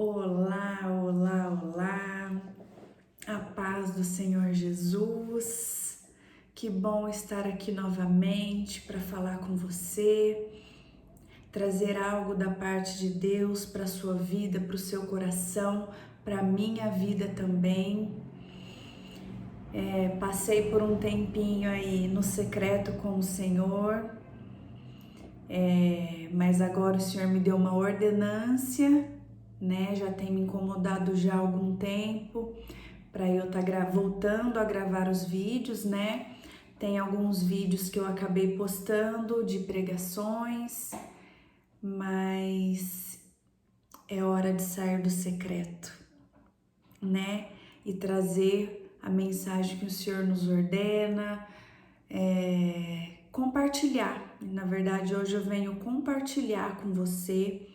Olá, olá, olá, a paz do Senhor Jesus, que bom estar aqui novamente para falar com você, trazer algo da parte de Deus para a sua vida, para o seu coração, para a minha vida também. Passei por um tempinho aí no secreto com o Senhor, mas agora o Senhor me deu uma ordenância, né? Já tem me incomodado já há algum tempo para eu estar voltando a gravar os vídeos, né? Tem alguns vídeos que eu acabei postando de pregações, mas é hora de sair do secreto, né? E trazer a mensagem que o Senhor nos ordena, compartilhar. Na verdade, hoje eu venho compartilhar com você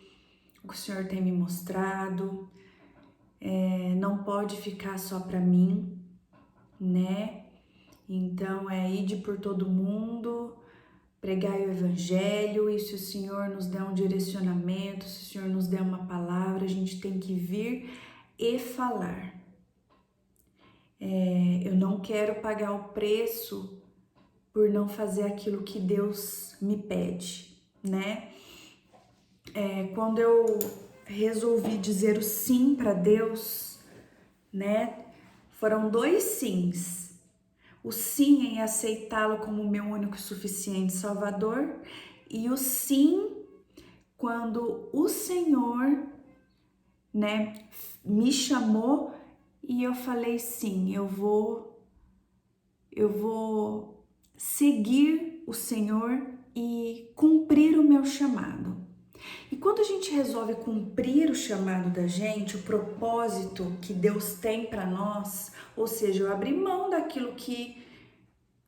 o que o Senhor tem me mostrado. Não pode ficar só para mim, né? Então é ide por todo mundo, pregai o evangelho, e se o Senhor nos der um direcionamento, se o Senhor nos der uma palavra, a gente tem que vir e falar. Eu não quero pagar o preço por não fazer aquilo que Deus me pede, né? Quando eu resolvi dizer o sim para Deus, né? Foram dois sims. O sim em aceitá-lo como meu único e suficiente Salvador, e o sim quando o Senhor, né, me chamou e eu falei sim, eu vou seguir o Senhor e cumprir o meu chamado. E quando a gente resolve cumprir o chamado da gente, o propósito que Deus tem para nós, ou seja, eu abri mão daquilo que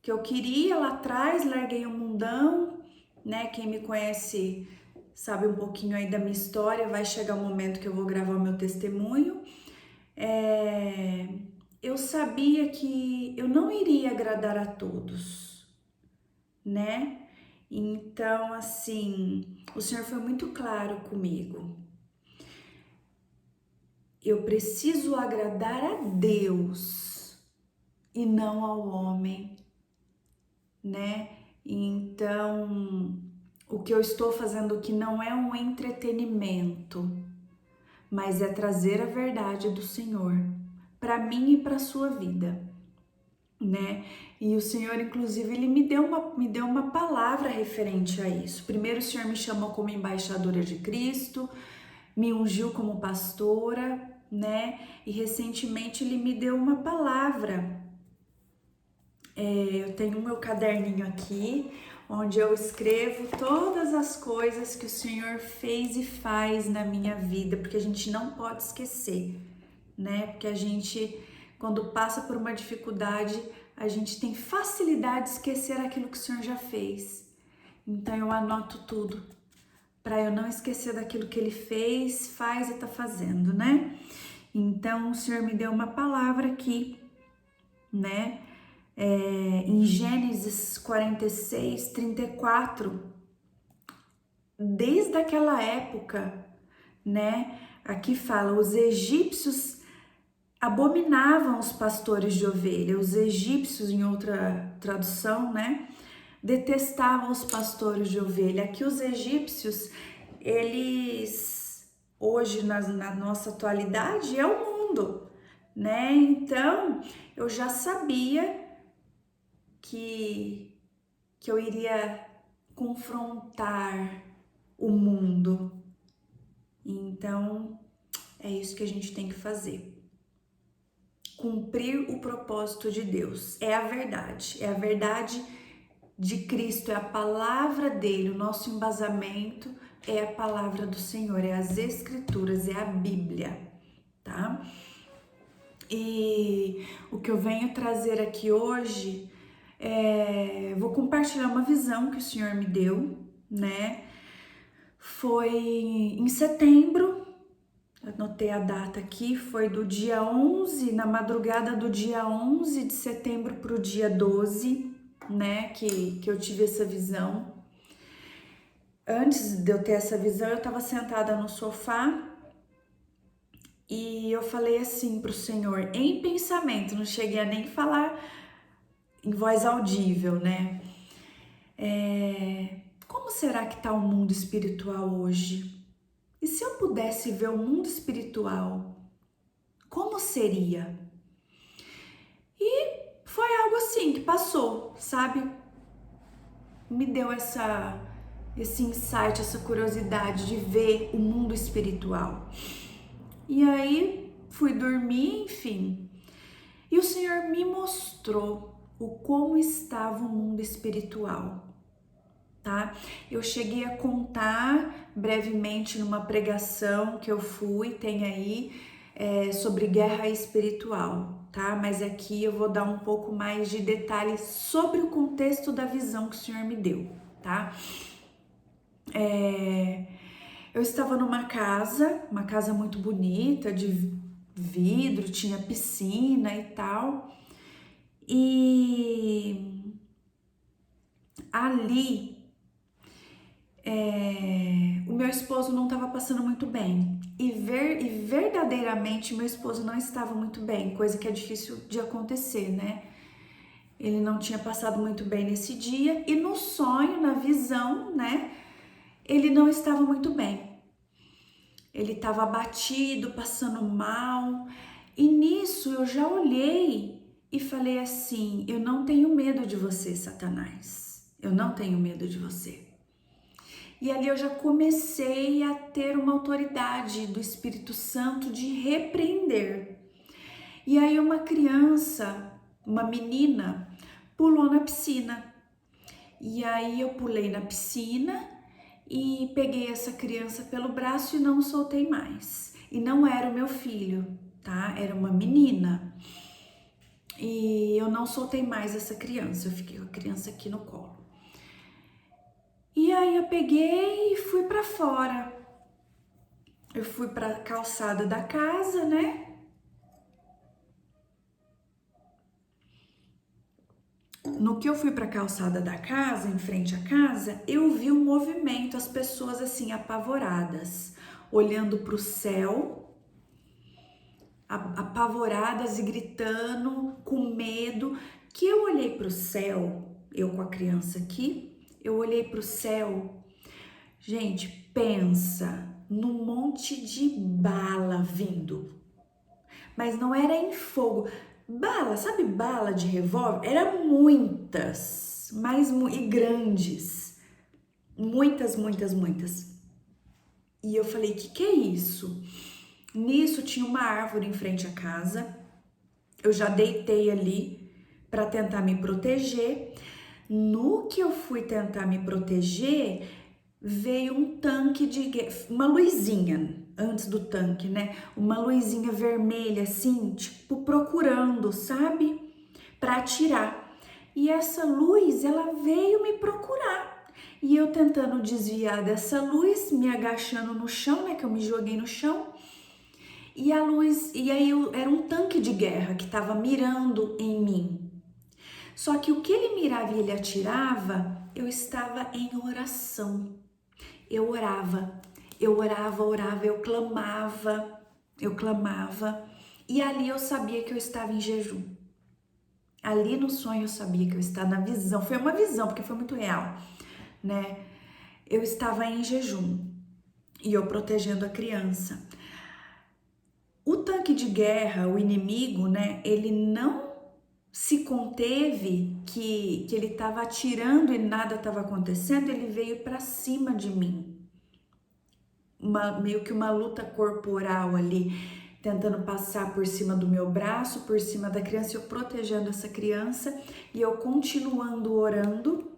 eu queria lá atrás, larguei o mundão, né? Quem me conhece sabe um pouquinho aí da minha história, vai chegar o momento que eu vou gravar o meu testemunho. Eu sabia que eu não iria agradar a todos, né? Então, assim, o Senhor foi muito claro comigo. Eu preciso agradar a Deus e não ao homem, né? Então, o que eu estou fazendo aqui não é um entretenimento, mas é trazer a verdade do Senhor para mim e para a sua vida, né? E o Senhor, inclusive, ele me deu uma palavra referente a isso. Primeiro, o Senhor me chamou como embaixadora de Cristo, me ungiu como pastora, né? E recentemente ele me deu uma palavra. Eu tenho o meu caderninho aqui, onde eu escrevo todas as coisas que o Senhor fez e faz na minha vida, porque a gente não pode esquecer, né? Porque a gente, quando passa por uma dificuldade, a gente tem facilidade de esquecer aquilo que o Senhor já fez. Então eu anoto tudo, para eu não esquecer daquilo que Ele fez, faz e tá fazendo, né? Então o Senhor me deu uma palavra aqui, né? Em Gênesis 46, 34, desde aquela época, né? Aqui fala, os egípcios abominavam os pastores de ovelha, os egípcios, em outra tradução, né? Detestavam os pastores de ovelha. Aqui os egípcios, eles, hoje na nossa atualidade, é o mundo, né? Então, eu já sabia que eu iria confrontar o mundo. Então, é isso que a gente tem que fazer. Cumprir o propósito de Deus. É a verdade de Cristo, é a palavra dele, o nosso embasamento é a palavra do Senhor, é as Escrituras, é a Bíblia, tá? E o que eu venho trazer aqui hoje, vou compartilhar uma visão que o Senhor me deu, né? Foi em setembro, anotei a data aqui, foi do dia 11, na madrugada do dia 11 de setembro para o dia 12, né? Que eu tive essa visão. Antes de eu ter essa visão, eu estava sentada no sofá E eu falei assim pro Senhor, em pensamento, não cheguei a nem falar em voz audível, né? Como será que tá o mundo espiritual hoje? E se eu pudesse ver o mundo espiritual, como seria? E foi algo assim que passou, sabe? Me deu esse insight, essa curiosidade de ver o mundo espiritual. E aí fui dormir, enfim. E o Senhor me mostrou o como estava o mundo espiritual, tá? Eu cheguei a contar brevemente numa pregação que eu fui, tem aí, sobre guerra espiritual, tá? Mas aqui eu vou dar um pouco mais de detalhes sobre o contexto da visão que o Senhor me deu, tá? Eu estava numa casa muito bonita, de vidro, tinha piscina e tal. E ali o meu esposo não estava passando muito bem. E verdadeiramente meu esposo não estava muito bem, coisa que é difícil de acontecer, né? Ele não tinha passado muito bem nesse dia e no sonho, na visão, né? Ele não estava muito bem. Ele estava abatido, passando mal. E nisso eu já olhei e falei assim: eu não tenho medo de você, Satanás. Eu não tenho medo de você. E ali eu já comecei a ter uma autoridade do Espírito Santo de repreender. E aí uma criança, uma menina, pulou na piscina. E aí eu pulei na piscina e peguei essa criança pelo braço e não soltei mais. E não era o meu filho, tá? Era uma menina. E eu não soltei mais essa criança, eu fiquei com a criança aqui no colo. E aí eu peguei e fui pra fora. Eu fui pra calçada da casa, né? No que eu fui pra calçada da casa, em frente à casa, eu vi um movimento, as pessoas assim apavoradas, olhando pro céu, apavoradas e gritando, com medo. Que eu olhei pro céu, eu com a criança aqui, eu olhei pro céu. Gente, pensa num monte de bala vindo, mas não era em fogo. Bala, sabe bala de revólver? Era muitas, mas e grandes. Muitas, muitas, muitas. E eu falei, que é isso? Nisso tinha uma árvore em frente à casa. Eu já deitei ali para tentar me proteger. No que eu fui tentar me proteger, veio um tanque de uma luzinha antes do tanque, né? Uma luzinha vermelha assim, tipo procurando, sabe? Para atirar. E essa luz, ela veio me procurar. E eu tentando desviar dessa luz, me agachando no chão, né, que eu me joguei no chão. E a luz, e aí era um tanque de guerra que estava mirando em mim. Só que o que ele mirava e ele atirava, eu estava em oração. Eu orava, orava, eu clamava. E ali eu sabia que eu estava em jejum. Ali no sonho eu sabia que eu estava na visão. Foi uma visão, porque foi muito real, né? Eu estava em jejum e eu protegendo a criança. O tanque de guerra, o inimigo, né? Ele não se conteve que ele estava atirando e nada estava acontecendo. Ele veio para cima de mim. Meio que uma luta corporal ali, tentando passar por cima do meu braço, por cima da criança, eu protegendo essa criança e eu continuando orando.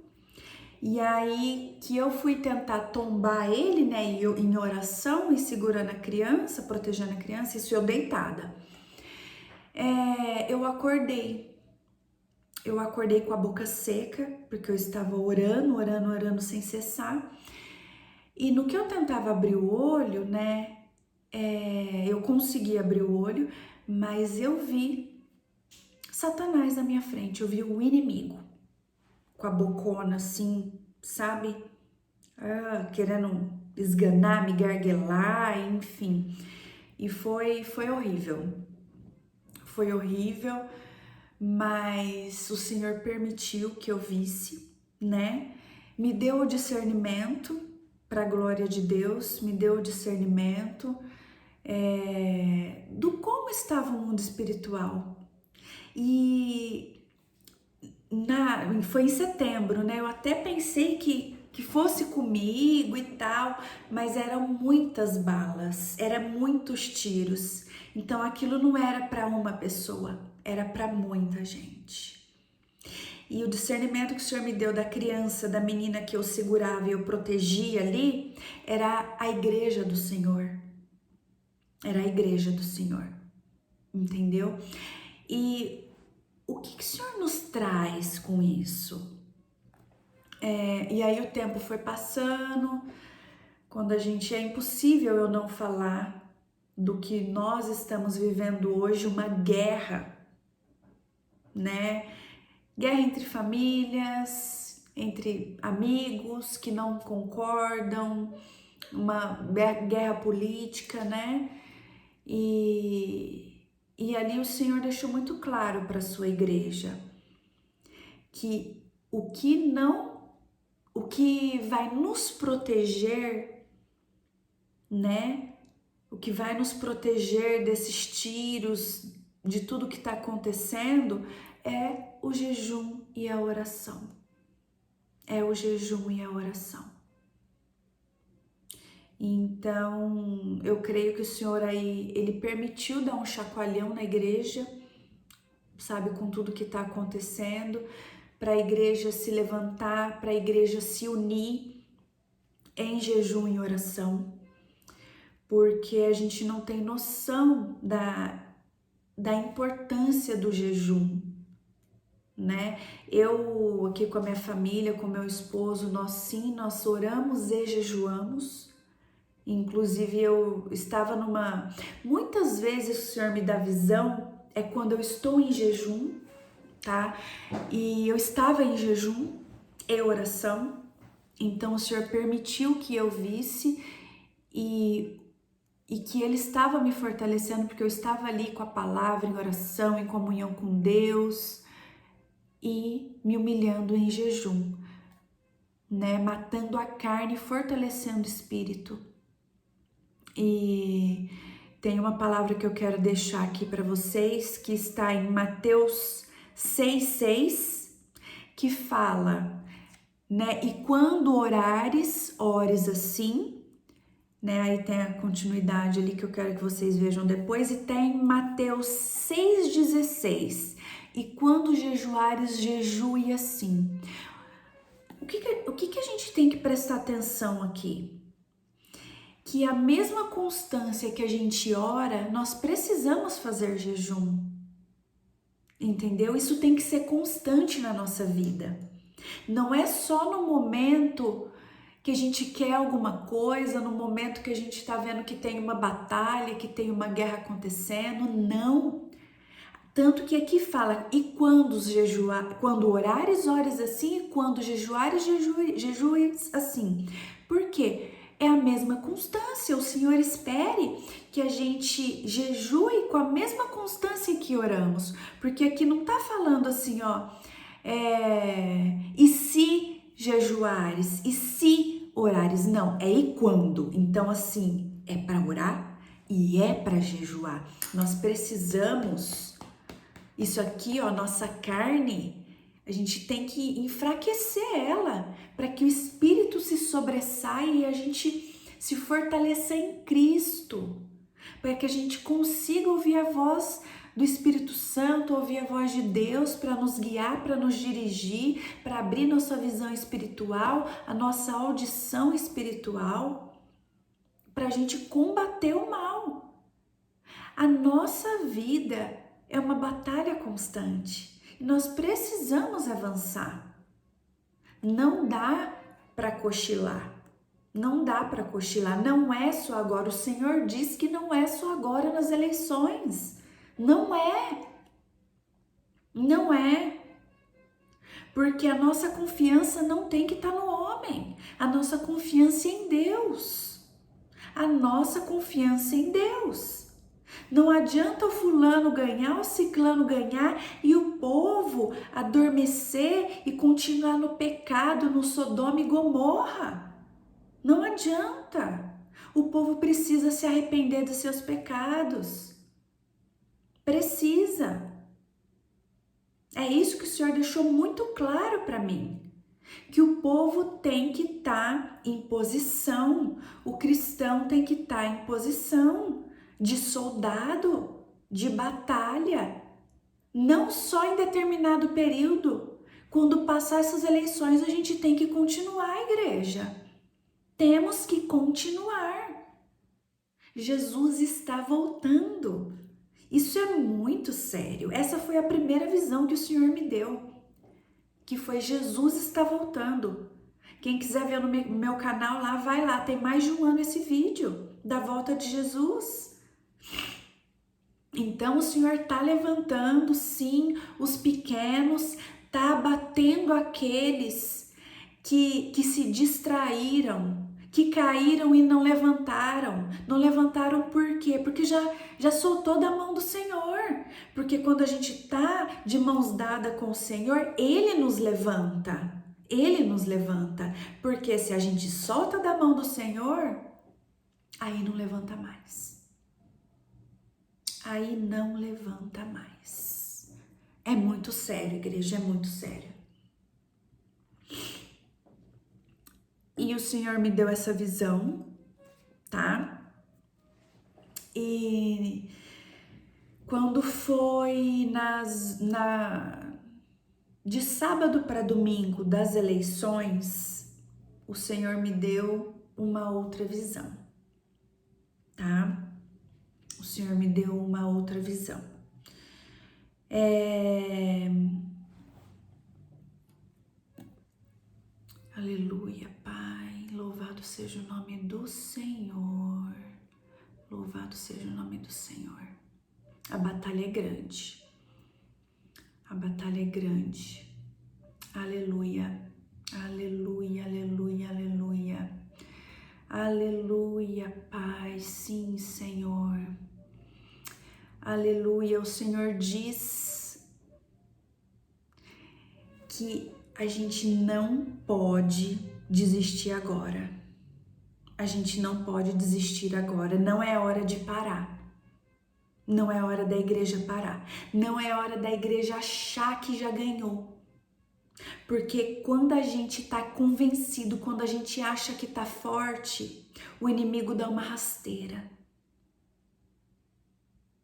E aí que eu fui tentar tombar ele, né, eu em oração e segurando a criança, protegendo a criança, isso eu deitada. Eu acordei com a boca seca, porque eu estava orando sem cessar. E no que eu tentava abrir o olho, né, eu consegui abrir o olho, mas eu vi Satanás na minha frente, eu vi o inimigo, com a bocona assim, sabe? Querendo esganar, me garguelar, enfim. E foi horrível. Foi horrível, mas o Senhor permitiu que eu visse, né? Me deu o discernimento, para a glória de Deus, me deu o discernimento do como estava o mundo espiritual. E foi em setembro, né? Eu até pensei que fosse comigo e tal, mas eram muitas balas, eram muitos tiros. Então aquilo não era para uma pessoa, era para muita gente. E o discernimento que o Senhor me deu da criança, da menina que eu segurava e eu protegia ali, era a igreja do Senhor. Era a igreja do Senhor, entendeu? E o que o Senhor nos traz com isso? E aí o tempo foi passando, quando é impossível eu não falar do que nós estamos vivendo hoje, uma guerra, né? Guerra entre famílias, entre amigos que não concordam, uma guerra política, né? E ali o Senhor deixou muito claro para a sua igreja que o que vai nos proteger, né? O que vai nos proteger desses tiros, de tudo que está acontecendo, é o jejum e a oração. É o jejum e a oração. Então, eu creio que o Senhor aí, Ele permitiu dar um chacoalhão na igreja, sabe, com tudo que está acontecendo, para a igreja se levantar, para a igreja se unir em jejum e oração, porque a gente não tem noção da importância do jejum, né? Eu aqui com a minha família, com meu esposo, nós oramos e jejuamos. Inclusive eu estava muitas vezes o Senhor me dá visão, é quando eu estou em jejum, tá? E eu estava em jejum e oração, então o Senhor permitiu que eu visse e que Ele estava me fortalecendo, porque eu estava ali com a palavra, em oração, em comunhão com Deus e me humilhando em jejum, né? Matando a carne, fortalecendo o espírito. E tem uma palavra que eu quero deixar aqui para vocês, que está em Mateus 6,6, que fala, né? E quando orares, ores assim, né? Aí tem a continuidade ali que eu quero que vocês vejam depois. E tem Mateus 6,16. E quando jejuares, jejue assim. O que a gente tem que prestar atenção aqui? Que a mesma constância que a gente ora, nós precisamos fazer jejum. Entendeu? Isso tem que ser constante na nossa vida. Não é só no momento que a gente quer alguma coisa, no momento que a gente está vendo que tem uma batalha, que tem uma guerra acontecendo, não. Tanto que aqui fala, e quando orares, ores assim, e quando jejuares, jejues assim. Por quê? É a mesma constância, o Senhor espere que a gente jejue com a mesma constância que oramos, porque aqui não tá falando assim, ó, e se jejuares, e se orares, não, é e quando. Então assim, é para orar e é para jejuar. Nós precisamos, isso aqui, ó, nossa carne, a gente tem que enfraquecer ela para que o Espírito se sobressaia e a gente se fortaleça em Cristo, para que a gente consiga ouvir a voz do Espírito Santo, ouvir a voz de Deus para nos guiar, para nos dirigir, para abrir nossa visão espiritual, a nossa audição espiritual, para a gente combater o mal. A nossa vida é uma batalha constante e nós precisamos avançar. Não dá para cochilar. Não dá para cochilar. Não é só agora. O Senhor diz que não é só agora nas eleições. Não é. Não é. Porque a nossa confiança não tem que estar no homem. A nossa confiança é em Deus. A nossa confiança é em Deus. Não adianta o fulano ganhar, o ciclano ganhar e o povo adormecer e continuar no pecado, no Sodoma e Gomorra. Não adianta. O povo precisa se arrepender dos seus pecados. Precisa. É isso que o Senhor deixou muito claro para mim. Que o povo tem que estar em posição, o cristão tem que estar em posição de soldado, de batalha, não só em determinado período. Quando passar essas eleições, a gente tem que continuar, igreja. Temos que continuar. Jesus está voltando. Isso é muito sério. Essa foi a primeira visão que o Senhor me deu. Que foi Jesus está voltando. Quem quiser ver no meu canal lá, vai lá. Tem mais de um ano esse vídeo da volta de Jesus. Então o Senhor está levantando, sim, os pequenos, está abatendo aqueles que se distraíram, que caíram e não levantaram. Não levantaram por quê? Porque já soltou da mão do Senhor. Porque quando a gente está de mãos dadas com o Senhor, Ele nos levanta. Ele nos levanta. Porque se a gente solta da mão do Senhor, aí não levanta mais. Aí não levanta mais. É muito sério, igreja, é muito sério. E o Senhor me deu essa visão, tá? E quando foi de sábado para domingo das eleições, o Senhor me deu uma outra visão, tá? O Senhor me deu uma outra visão. Aleluia, Pai, louvado seja o nome do Senhor, louvado seja o nome do Senhor. A batalha é grande, a batalha é grande, aleluia, aleluia, aleluia, aleluia, aleluia, Pai, sim, Senhor, aleluia. O Senhor diz que a gente não pode desistir agora. A gente não pode desistir agora. Não é hora de parar. Não é hora da igreja parar. Não é hora da igreja achar que já ganhou. Porque quando a gente tá convencido, quando a gente acha que tá forte, o inimigo dá uma rasteira.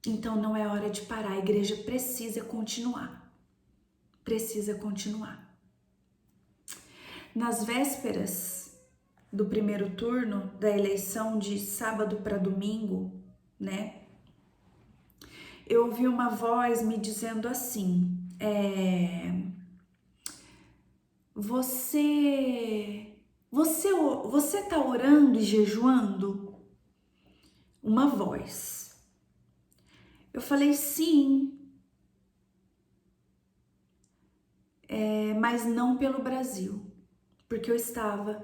Então não é hora de parar. A igreja precisa continuar. Precisa continuar. Nas vésperas do primeiro turno da eleição de sábado para domingo, né? Eu ouvi uma voz me dizendo assim: você tá orando e jejuando? Uma voz. Eu falei sim, mas não pelo Brasil. Porque eu estava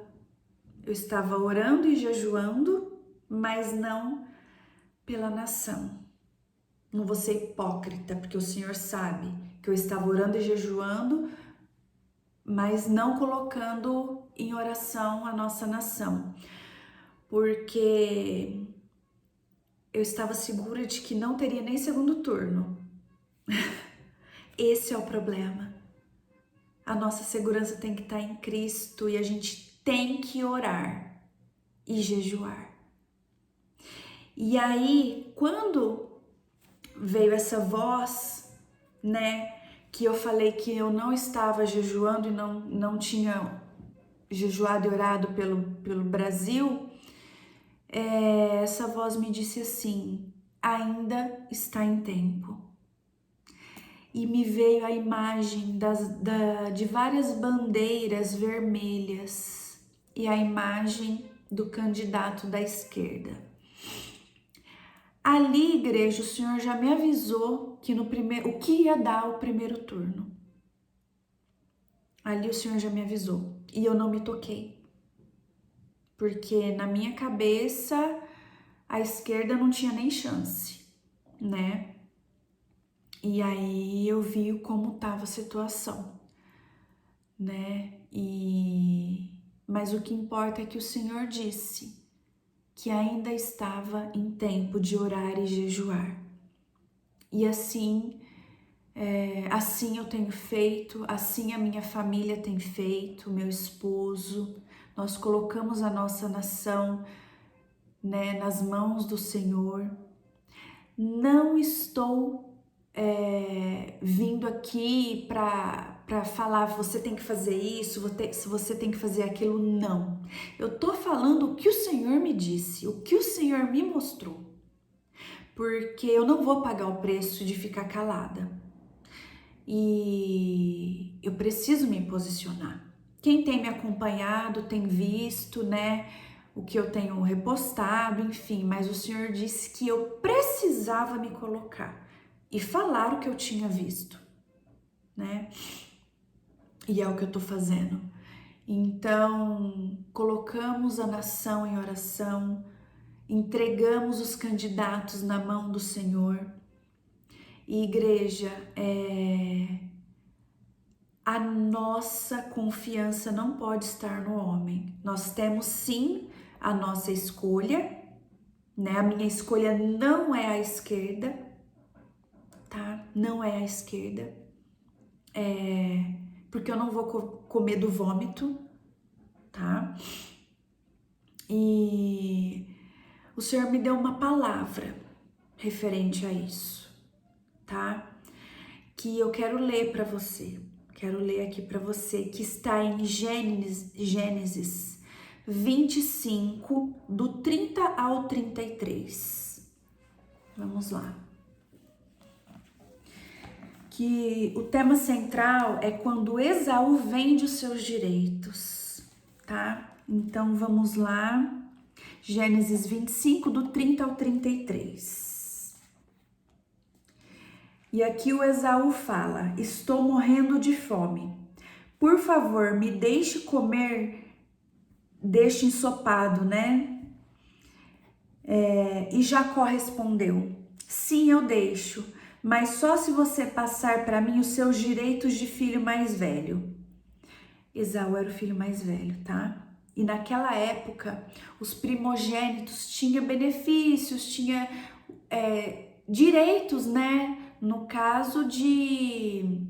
orando e jejuando, mas não pela nação. Não vou ser hipócrita, porque o Senhor sabe que eu estava orando e jejuando, mas não colocando em oração a nossa nação. Porque eu estava segura de que não teria nem segundo turno. Esse é o problema. A nossa segurança tem que estar em Cristo e a gente tem que orar e jejuar. E aí, quando veio essa voz, né, que eu falei que eu não estava jejuando e não tinha jejuado e orado pelo Brasil, essa voz me disse assim: ainda está em tempo. E me veio a imagem de várias bandeiras vermelhas e a imagem do candidato da esquerda. Ali, igreja, o Senhor já me avisou que o que ia dar o primeiro turno. Ali o Senhor já me avisou e eu não me toquei. Porque na minha cabeça a esquerda não tinha nem chance. né? E aí eu vi como estava a situação, né? Mas o que importa é que o Senhor disse que ainda estava em tempo de orar e jejuar. E assim, assim eu tenho feito, assim a minha família tem feito, meu esposo. Nós colocamos a nossa nação, né, nas mãos do Senhor. Não estou vindo aqui para falar você tem que fazer isso, você tem que fazer aquilo, não. Eu tô falando o que o Senhor me disse, o que o Senhor me mostrou, porque eu não vou pagar o preço de ficar calada e eu preciso me posicionar. Quem tem me acompanhado tem visto, né, o que eu tenho repostado, enfim, mas o Senhor disse que eu precisava me colocar e falar o que eu tinha visto, né? E é o que eu tô fazendo. Então, colocamos a nação em oração, entregamos os candidatos na mão do Senhor. E igreja, a nossa confiança não pode estar no homem. Nós temos sim a nossa escolha, né? A minha escolha não é a esquerda, tá? Não é a esquerda. Porque eu não vou comer do vômito, tá? E o Senhor me deu uma palavra referente a isso, tá? Que eu quero ler para você. Quero ler aqui para você, que está em Gênesis 25, do 30 ao 33. Vamos lá. Que o tema central é quando Esaú vende os seus direitos, tá? Então vamos lá. Gênesis 25, do 30 ao 33. E aqui o Esaú fala: estou morrendo de fome. Por favor, me deixe comer deste ensopado, né? E Jacó respondeu: sim, eu deixo, mas só se você passar para mim os seus direitos de filho mais velho. Esaú era o filho mais velho, tá? E naquela época, os primogênitos tinham benefícios, tinham direitos, né? No caso de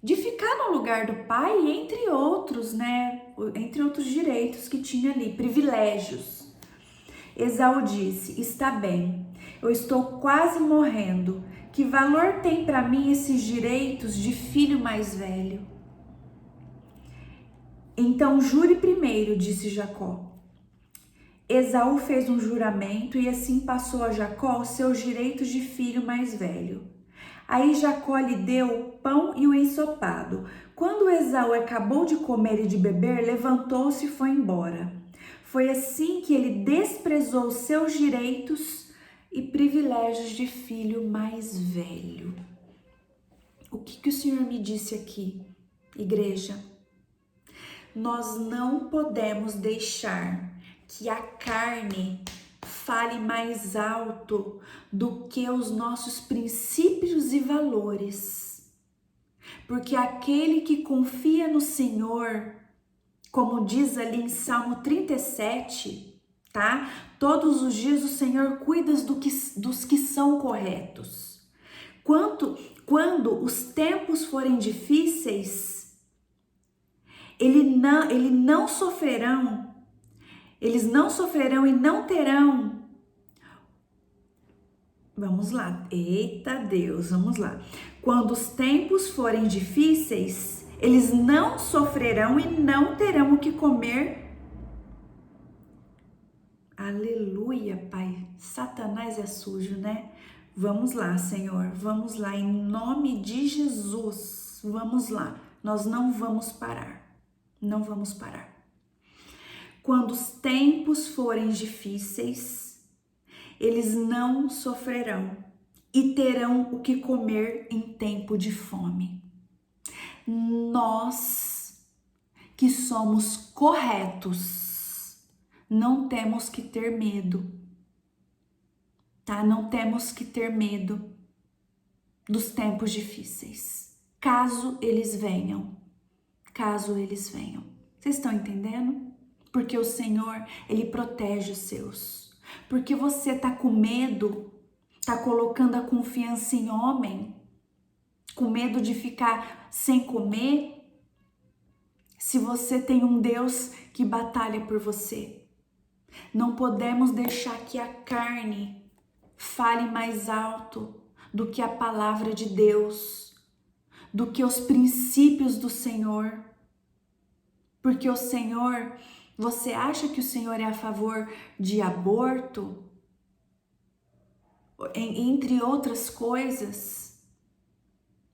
ficar no lugar do pai, entre outros, né? Entre outros direitos que tinha ali, privilégios. Esaú disse: está bem, eu estou quase morrendo. Que valor tem para mim esses direitos de filho mais velho? Então jure primeiro, disse Jacó. Esaú fez um juramento e assim passou a Jacó os seus direitos de filho mais velho. Aí Jacó lhe deu o pão e o ensopado. Quando Esaú acabou de comer e de beber, levantou-se e foi embora. Foi assim que ele desprezou os seus direitos e privilégios de filho mais velho. O que o Senhor me disse aqui, igreja? Nós não podemos deixar que a carne fale mais alto do que os nossos princípios e valores. Porque aquele que confia no Senhor, como diz ali em Salmo 37, tá? Todos os dias o Senhor cuida dos que são corretos. Quando os tempos forem difíceis, eles não sofrerão e não terão. Vamos lá, eita Deus, vamos lá. Quando os tempos forem difíceis, eles não sofrerão e não terão o que comer. Aleluia, Pai. Satanás é sujo, né? Vamos lá, Senhor, vamos lá, em nome de Jesus, vamos lá. Nós não vamos parar. Não vamos parar. Quando os tempos forem difíceis, eles não sofrerão e terão o que comer em tempo de fome. Nós que somos corretos, não temos que ter medo. tá? Não temos que ter medo dos tempos difíceis, caso eles venham. Caso eles venham. Vocês estão entendendo? Porque o Senhor, Ele protege os seus. Porque você tá com medo, tá colocando a confiança em homem, com medo de ficar sem comer, se você tem um Deus que batalha por você. Não podemos deixar que a carne fale mais alto do que a palavra de Deus, do que os princípios do Senhor. Porque o Senhor, você acha que o Senhor é a favor de aborto? Entre outras coisas,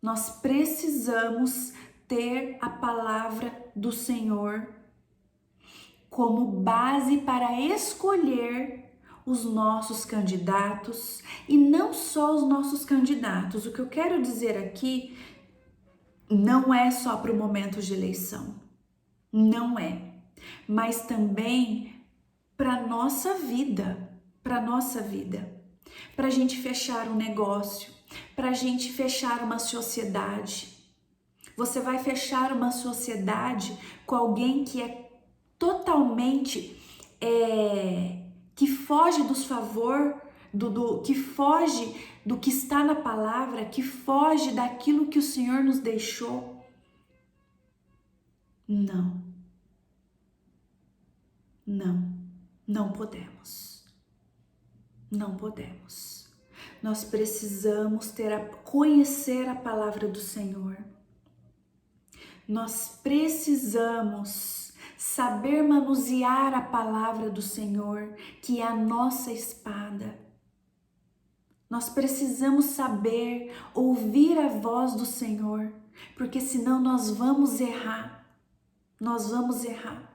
nós precisamos ter a palavra do Senhor como base para escolher os nossos candidatos, e não só os nossos candidatos. O que eu quero dizer aqui não é só para o momento de eleição, não é, mas também para nossa vida, para a gente fechar um negócio, para a gente fechar uma sociedade. Você vai fechar uma sociedade com alguém que é totalmente que foge dos favor, que foge do que está na palavra, que foge daquilo que o Senhor nos deixou. Não. Não podemos. Não podemos. Nós precisamos conhecer a palavra do Senhor. Nós precisamos saber manusear a palavra do Senhor, que é a nossa espada. Nós precisamos saber ouvir a voz do Senhor, porque senão nós vamos errar. Nós vamos errar.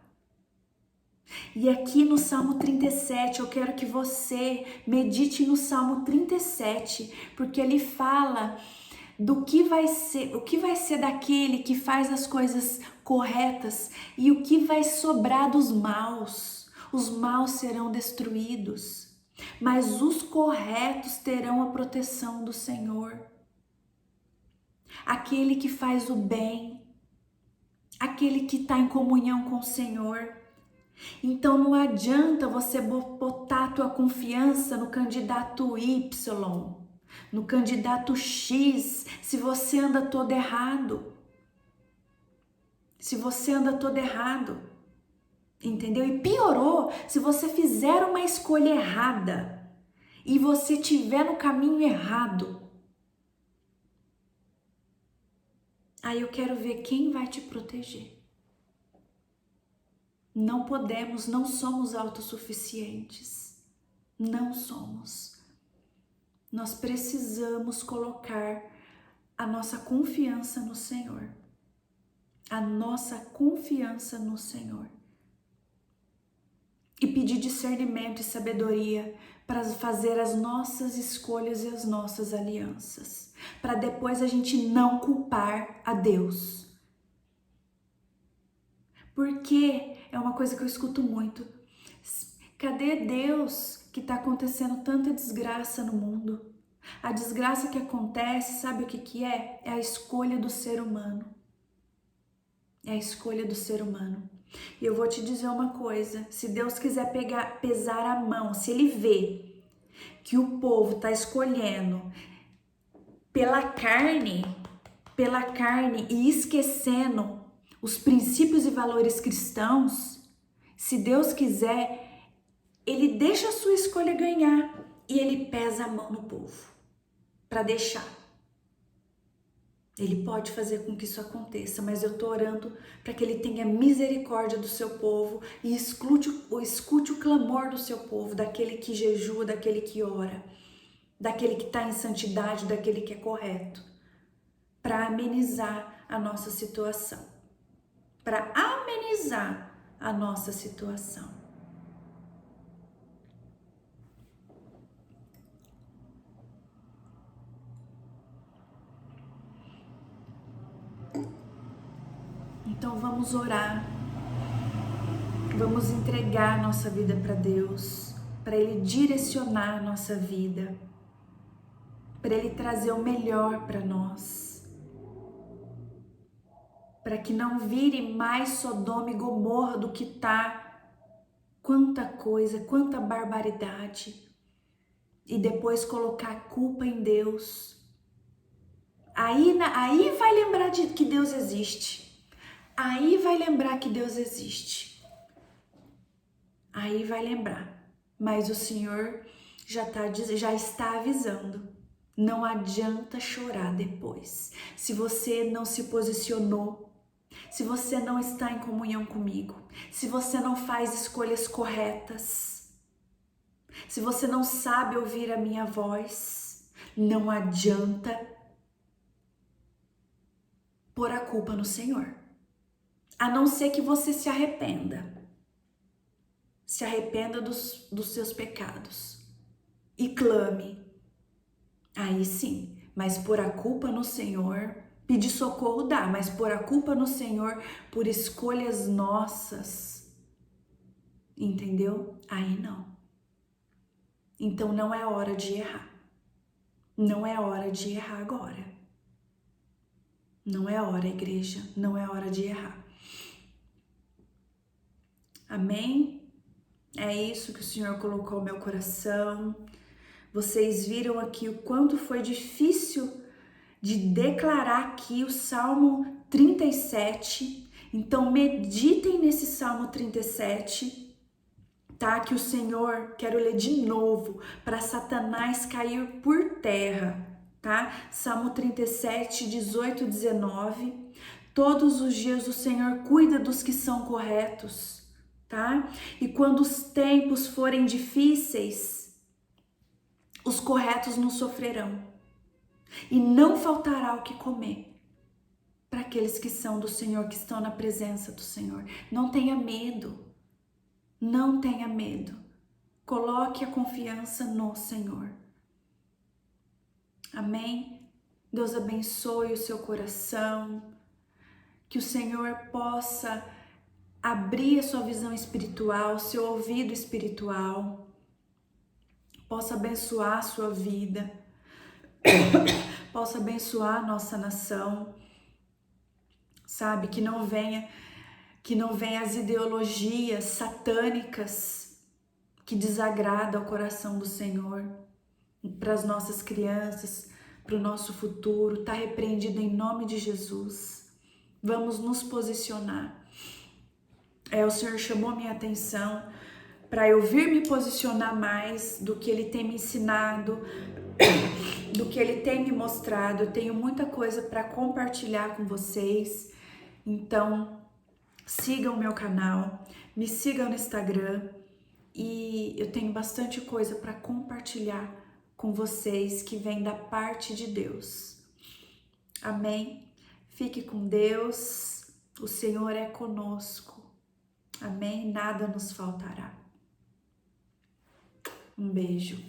E aqui no Salmo 37, eu quero que você medite no Salmo 37, porque ele fala do que vai ser, o que vai ser daquele que faz as coisas corretas e o que vai sobrar dos maus. Os maus serão destruídos, mas os corretos terão a proteção do Senhor. Aquele que faz o bem, aquele que está em comunhão com o Senhor. Então não adianta você botar a tua confiança no candidato Y, no candidato X, se você anda todo errado. Se você anda todo errado, entendeu? E piorou, se você fizer uma escolha errada e você estiver no caminho errado. Aí eu quero ver quem vai te proteger. Não podemos, não somos autossuficientes. Não somos. Nós precisamos colocar a nossa confiança no Senhor. A nossa confiança no Senhor. E pedir discernimento e sabedoria para fazer as nossas escolhas e as nossas alianças. Para depois a gente não culpar a Deus. Porque é uma coisa que eu escuto muito. Cadê Deus que está acontecendo tanta desgraça no mundo? A desgraça que acontece, sabe o que é? É a escolha do ser humano. É a escolha do ser humano. E eu vou te dizer uma coisa, se Deus quiser pesar a mão, se Ele vê que o povo está escolhendo pela carne e esquecendo os princípios e valores cristãos, se Deus quiser, Ele deixa a sua escolha ganhar e Ele pesa a mão no povo para deixar. Ele pode fazer com que isso aconteça, mas eu estou orando para que Ele tenha misericórdia do seu povo e escute o clamor do seu povo, daquele que jejua, daquele que ora, daquele que está em santidade, daquele que é correto, para amenizar a nossa situação. Para amenizar a nossa situação. Então vamos orar, vamos entregar nossa vida para Deus, para Ele direcionar a nossa vida, para Ele trazer o melhor para nós, para que não vire mais Sodoma e Gomorra do que tá. Quanta coisa, quanta barbaridade. E depois colocar a culpa em Deus. Aí vai lembrar que Deus existe. Aí vai lembrar que Deus existe. Aí vai lembrar. Mas o Senhor já está avisando. Não adianta chorar depois. Se você não se posicionou, se você não está em comunhão comigo, se você não faz escolhas corretas, se você não sabe ouvir a minha voz, não adianta pôr a culpa no Senhor. A não ser que você se arrependa. Se arrependa dos seus pecados e clame. Aí sim, mas pôr a culpa no Senhor, pedir socorro dá, mas pôr a culpa no Senhor por escolhas nossas, entendeu? Aí não. Então não é hora de errar. Não é hora de errar agora. Não é hora, igreja. Não é hora de errar. Amém? É isso que o Senhor colocou no meu coração. Vocês viram aqui o quanto foi difícil de declarar aqui o Salmo 37. Então meditem nesse Salmo 37. Tá? Que o Senhor, quero ler de novo, para Satanás cair por terra, tá? Salmo 37, 18 e 19. Todos os dias o Senhor cuida dos que são corretos, tá? E quando os tempos forem difíceis, os corretos não sofrerão. E não faltará o que comer para aqueles que são do Senhor, que estão na presença do Senhor. Não tenha medo. Não tenha medo. Coloque a confiança no Senhor. Amém? Deus abençoe o seu coração. Que o Senhor possa abrir a sua visão espiritual, seu ouvido espiritual. Possa abençoar a sua vida. Possa abençoar a nossa nação. Sabe? Que não venha as ideologias satânicas que desagradam o coração do Senhor, para as nossas crianças, para o nosso futuro. Está repreendido em nome de Jesus. Vamos nos posicionar. O Senhor chamou minha atenção para eu vir me posicionar mais do que Ele tem me ensinado, do que Ele tem me mostrado. Eu tenho muita coisa para compartilhar com vocês. Então, sigam o meu canal, me sigam no Instagram e eu tenho bastante coisa para compartilhar com vocês que vem da parte de Deus. Amém? Fique com Deus, o Senhor é conosco. Amém? Nada nos faltará. Um beijo.